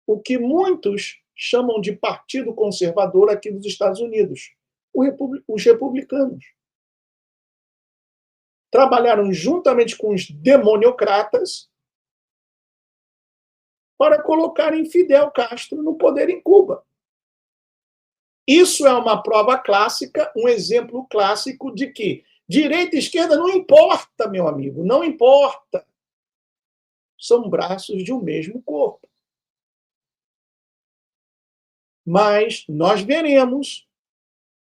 [SPEAKER 2] O que muitos chamam de Partido Conservador aqui dos Estados Unidos, os republicanos. Trabalharam juntamente com os demoniocratas para colocarem Fidel Castro no poder em Cuba. Isso é uma prova clássica, um exemplo clássico de que direita e esquerda não importa, meu amigo, não importa. São braços de um mesmo corpo. Mas nós veremos,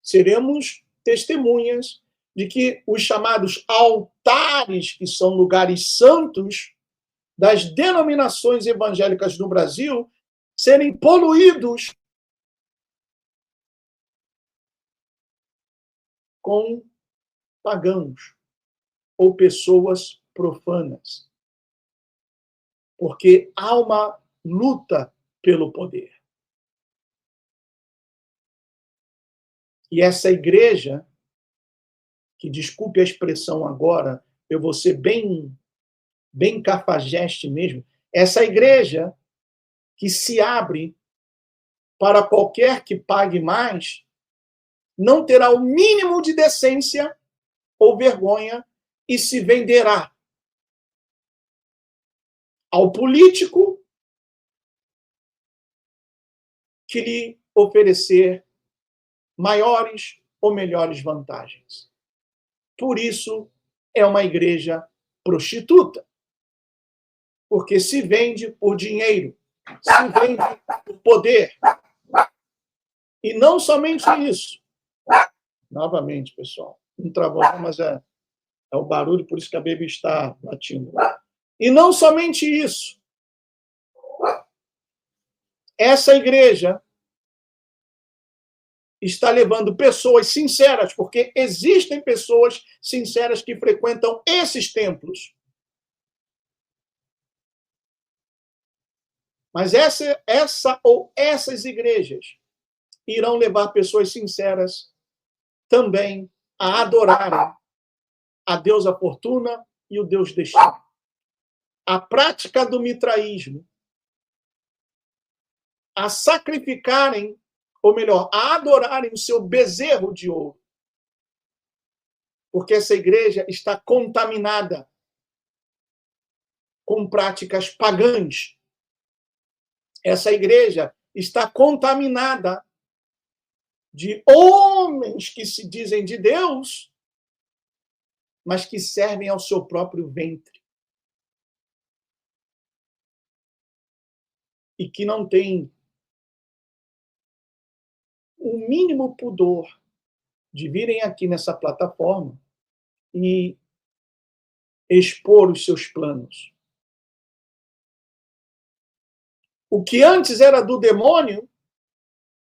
[SPEAKER 2] seremos testemunhas de que os chamados altares, que são lugares santos das denominações evangélicas no Brasil, serem poluídos com pagãos ou pessoas profanas. Porque há uma luta pelo poder. E essa igreja, que desculpe a expressão agora, eu vou ser bem cafajeste mesmo, essa igreja que se abre para qualquer que pague mais, não terá o mínimo de decência ou vergonha e se venderá ao político que lhe oferecer maiores ou melhores vantagens. Por isso, é uma igreja prostituta, porque se vende por dinheiro, se vende por poder. E não somente isso. Novamente, pessoal, não travou, mas é o barulho, por isso que a Baby está latindo. E não somente isso. Essa igreja está levando pessoas sinceras, porque existem pessoas sinceras que frequentam esses templos. Mas essas igrejas irão levar pessoas sinceras também a adorarem a deusa Fortuna e o deus Destino. A prática do mitraísmo, a sacrificarem, ou melhor, a adorarem o seu bezerro de ouro. Porque essa igreja está contaminada com práticas pagãs. Essa igreja está contaminada de homens que se dizem de Deus, mas que servem ao seu próprio ventre. E que não têm o mínimo pudor de virem aqui nessa plataforma e expor os seus planos. O que antes era do demônio,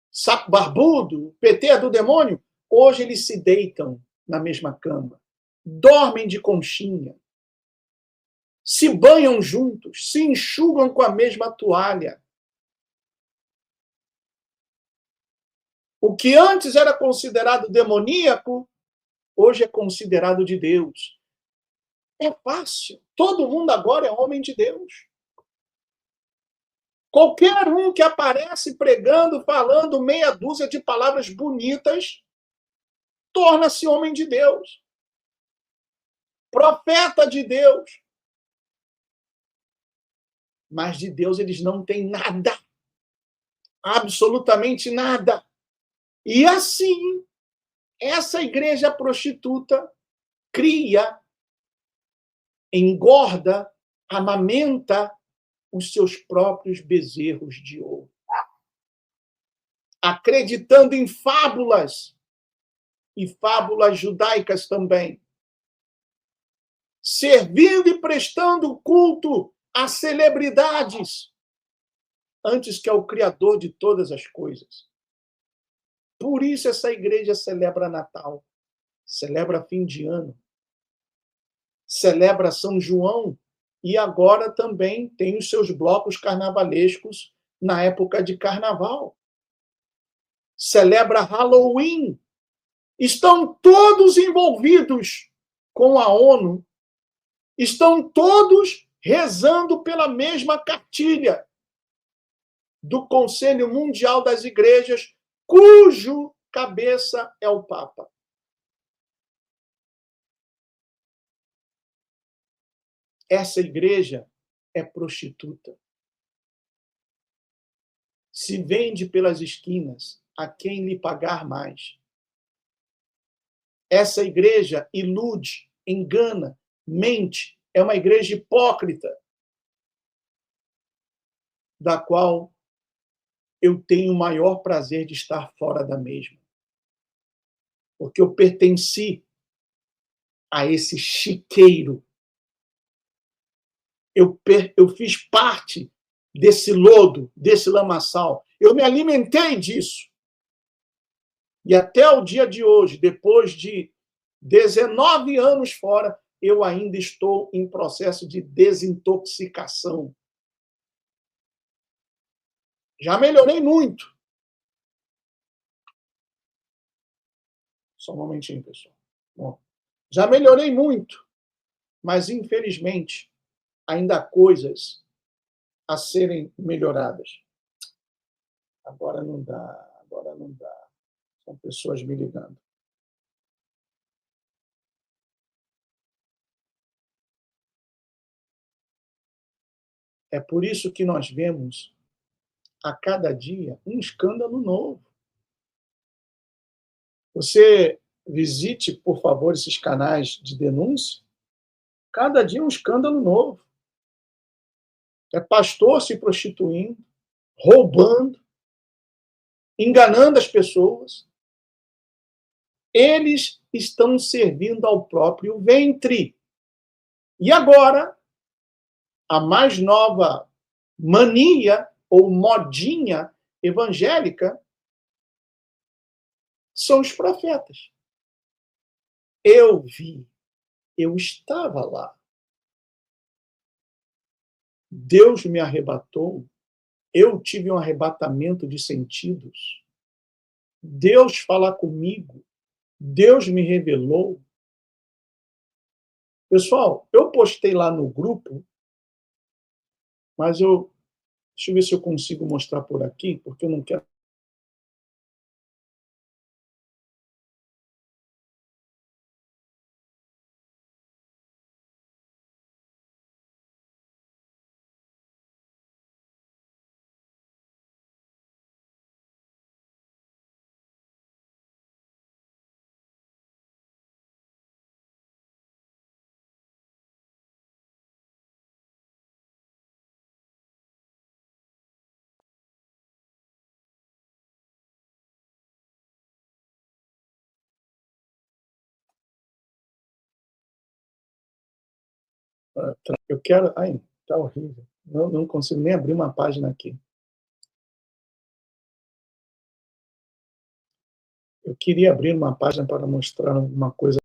[SPEAKER 2] saco barbudo, PT é do demônio, hoje eles se deitam na mesma cama, dormem de conchinha, se banham juntos, se enxugam com a mesma toalha. O que antes era considerado demoníaco, hoje é considerado de Deus. É fácil. Todo mundo agora é homem de Deus. Qualquer um que aparece pregando, falando meia dúzia de palavras bonitas, torna-se homem de Deus. Profeta de Deus. Mas de Deus eles não têm nada. Absolutamente nada. E assim, essa igreja prostituta cria, engorda, amamenta os seus próprios bezerros de ouro. Acreditando em fábulas, e fábulas judaicas também. Servindo e prestando culto a celebridades, antes que ao Criador de todas as coisas. Por isso essa igreja celebra Natal, celebra fim de ano, celebra São João e agora também tem os seus blocos carnavalescos na época de carnaval. Celebra Halloween. Estão todos envolvidos com a ONU, estão todos rezando pela mesma cartilha do Conselho Mundial das Igrejas, cujo cabeça é o Papa. Essa igreja é prostituta. Se vende pelas esquinas a quem lhe pagar mais. Essa igreja ilude, engana, mente. É uma igreja hipócrita, da qual eu tenho o maior prazer de estar fora da mesma. Porque eu pertenci a esse chiqueiro. Eu fiz parte desse lodo, desse lamaçal. Eu me alimentei disso. E até o dia de hoje, depois de 19 anos fora, eu ainda estou em processo de desintoxicação Já melhorei muito. Só um momentinho, pessoal. Bom, já melhorei muito, mas infelizmente ainda há coisas a serem melhoradas. Agora não dá, agora não dá. São pessoas me ligando. É por isso que nós vemos a cada dia um escândalo novo. Você visite, por favor, esses canais de denúncia. Cada dia um escândalo novo. É pastor se prostituindo, roubando, enganando as pessoas. Eles estão servindo ao próprio ventre. E agora, a mais nova mania ou modinha evangélica são os profetas. Eu vi, eu estava lá. Deus me arrebatou, eu tive um arrebatamento de sentidos. Deus fala comigo, Deus me revelou. Pessoal, eu postei lá no grupo, mas deixa eu ver se eu consigo mostrar por aqui, porque eu não quero. Eu quero. Ai, tá horrível. Não consigo nem abrir uma página aqui. Eu queria abrir uma página para mostrar alguma coisa